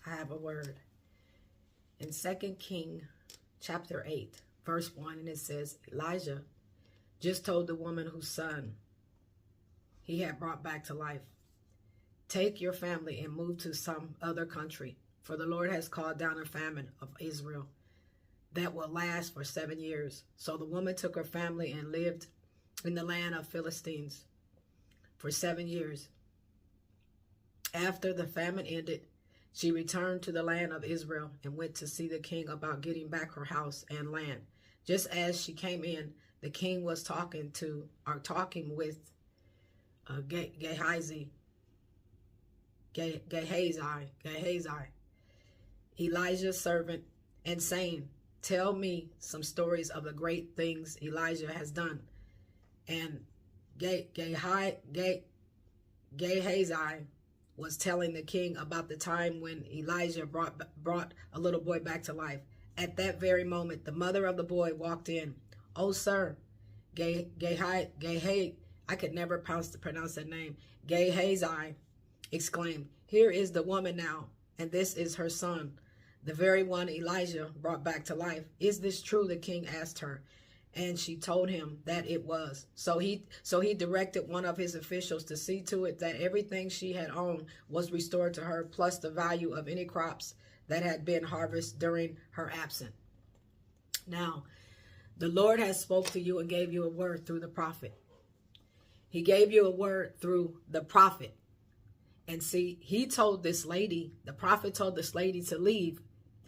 I have a word. In 2 King chapter 8, verse 1, and it says, Elijah just told the woman whose son he had brought back to life, take your family and move to some other country, for the Lord has called down a famine of Israel that will last for 7 years. So the woman took her family and lived in the land of Philistines for 7 years. After the famine ended, she returned to the land of Israel and went to see the king about getting back her house and land. Just as she came in, the king was talking with Gehazi, Elijah's servant, and saying, tell me some stories of the great things Elijah has done. And Gehazi was telling the king about the time when Elijah brought a little boy back to life. At that very moment, the mother of the boy walked in. Oh, sir, I could never pronounce that name. Gehazi exclaimed, here is the woman now, and this is her son, the very one Elijah brought back to life. Is this true? The king asked her. And she told him that it was. So he directed one of his officials to see to it that everything she had owned was restored to her, plus the value of any crops that had been harvested during her absence. Now, the Lord has spoke to you and gave you a word through the prophet. He gave you a word through the prophet. And see, he told this lady, the prophet told this lady to leave,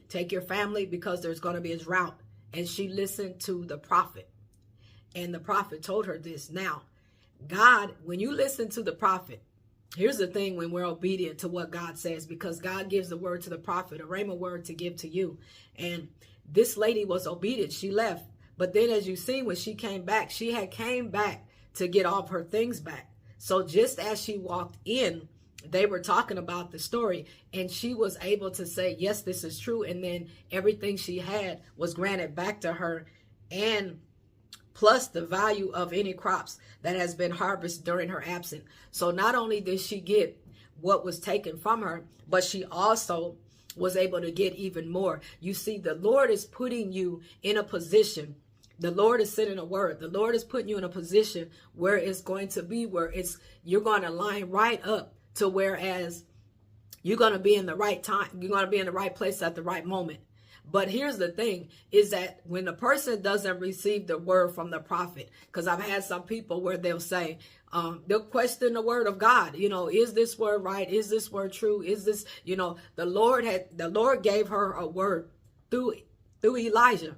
take your family because there's going to be a drought. And she listened to the prophet. And the prophet told her this. Now, God, when you listen to the prophet, here's the thing when we're obedient to what God says, because God gives the word to the prophet, a rhema word to give to you. And this lady was obedient. She left. But then as you see, when she came back, she had came back to get all of her things back. So just as she walked in, they were talking about the story, and she was able to say, yes, this is true. And then everything she had was granted back to her, and plus the value of any crops that has been harvested during her absence. So not only did she get what was taken from her, but she also was able to get even more. You see, the Lord is putting you in a position. The Lord is sending a word. The Lord is putting you in a position where it's going to be where you're going to line right up to whereas you're going to be in the right time. You're going to be in the right place at the right moment. But here's the thing is that when the person doesn't receive the word from the prophet, because I've had some people where they'll say, they'll question the word of God. You know, is this word right? Is this word true? Is this, you know, the Lord gave her a word through Elijah.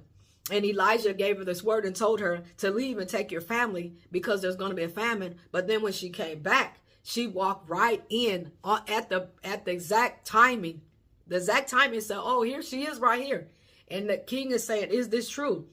And Elijah gave her this word and told her to leave and take your family because there's going to be a famine. But then when she came back, she walked right in at the exact timing. The exact timing said, oh, here she is right here. And the king is saying, is this true?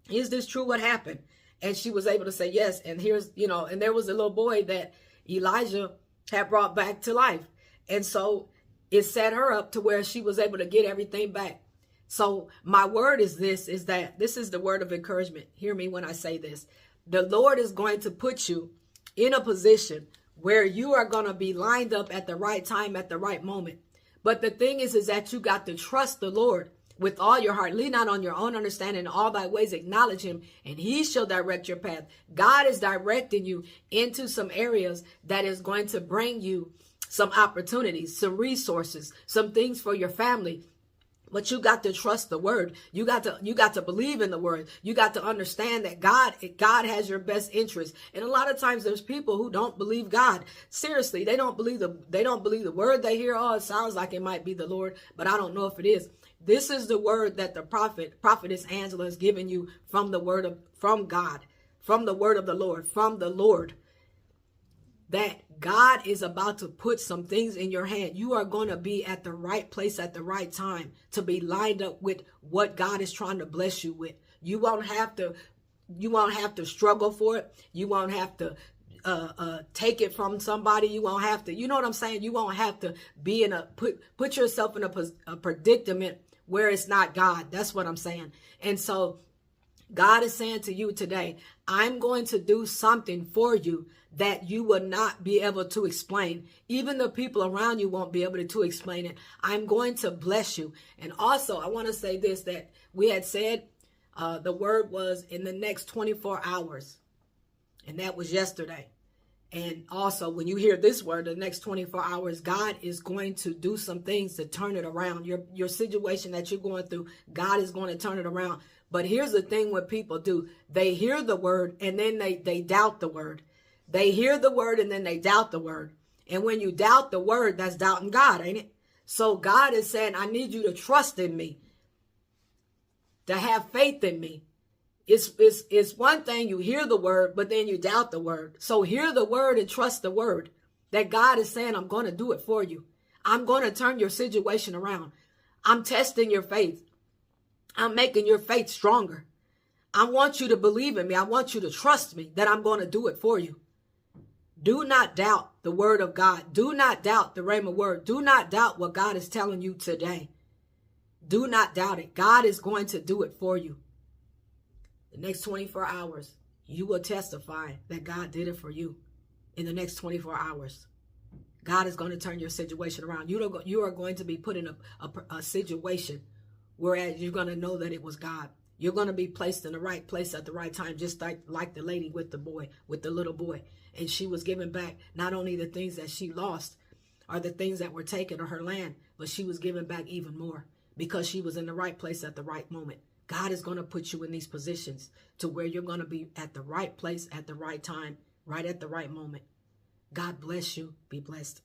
Is this true what happened? And she was able to say yes. And here's, you know, and there was a little boy that Elijah had brought back to life. And so it set her up to where she was able to get everything back. So my word is that this is the word of encouragement. Hear me when I say this. The Lord is going to put you in a position where you are going to be lined up at the right time, at the right moment. But the thing is that you got to trust the Lord with all your heart. Lean not on your own understanding. In all thy ways acknowledge him, and he shall direct your path. God is directing you into some areas that is going to bring you some opportunities, some resources, some things for your family. But you got to trust the word. You got to believe in the word. You got to understand that God has your best interest. And a lot of times there's people who don't believe God. Seriously, they don't believe the word they hear. Oh, it sounds like it might be the Lord, but I don't know if it is. This is the word that the Prophetess Angela has given you from from God, from the word of the Lord, from the Lord. That God is about to put some things in your hand. You are going to be at the right place at the right time to be lined up with what God is trying to bless you with. You won't have to struggle for it. You won't have to take it from somebody. You won't have to, you know what I'm saying? You won't have to be in put yourself in a predicament where it's not God. That's what I'm saying. And so God is saying to you today, I'm going to do something for you that you will not be able to explain. Even the people around you won't be able to explain it. I'm going to bless you. And also, I want to say this, that we had said the word was in the next 24 hours. And that was yesterday. And also, when you hear this word, the next 24 hours, God is going to do some things to turn it around. Your situation that you're going through, God is going to turn it around. But here's the thing what people do. They hear the word and then they doubt the word. They hear the word and then they doubt the word. And when you doubt the word, that's doubting God, ain't it? So God is saying, I need you to trust in me, to have faith in me. It's one thing you hear the word, but then you doubt the word. So hear the word and trust the word that God is saying, I'm going to do it for you. I'm going to turn your situation around. I'm testing your faith. I'm making your faith stronger. I want you to believe in me. I want you to trust me that I'm going to do it for you. Do not doubt the word of God. Do not doubt the Rhema word. Do not doubt what God is telling you today. Do not doubt it. God is going to do it for you. The next 24 hours, you will testify that God did it for you. In the next 24 hours, God is going to turn your situation around. You are going to be put in a situation whereas you're going to know that it was God. You're going to be placed in the right place at the right time, just like the lady with the little boy. And she was given back not only the things that she lost or the things that were taken or her land, but she was given back even more because she was in the right place at the right moment. God is going to put you in these positions to where you're going to be at the right place at the right time, right at the right moment. God bless you. Be blessed.